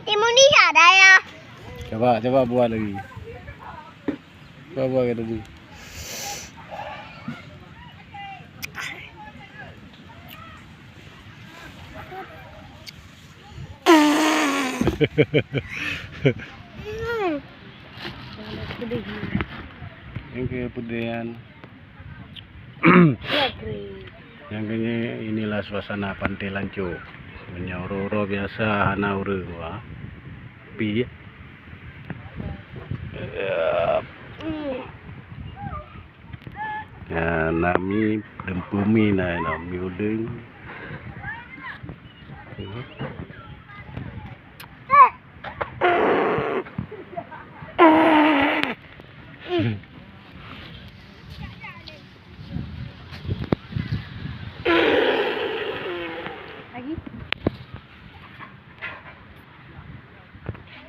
Timun di ada ya. Coba buat lagi. Coba buat kayak tadi. Yang kayak pedean. Yang kayaknya inilah suasana Pantai Lanco. Menyauro biasa hana ure wah. Pi. Ya, nami dempumi na nami udeng.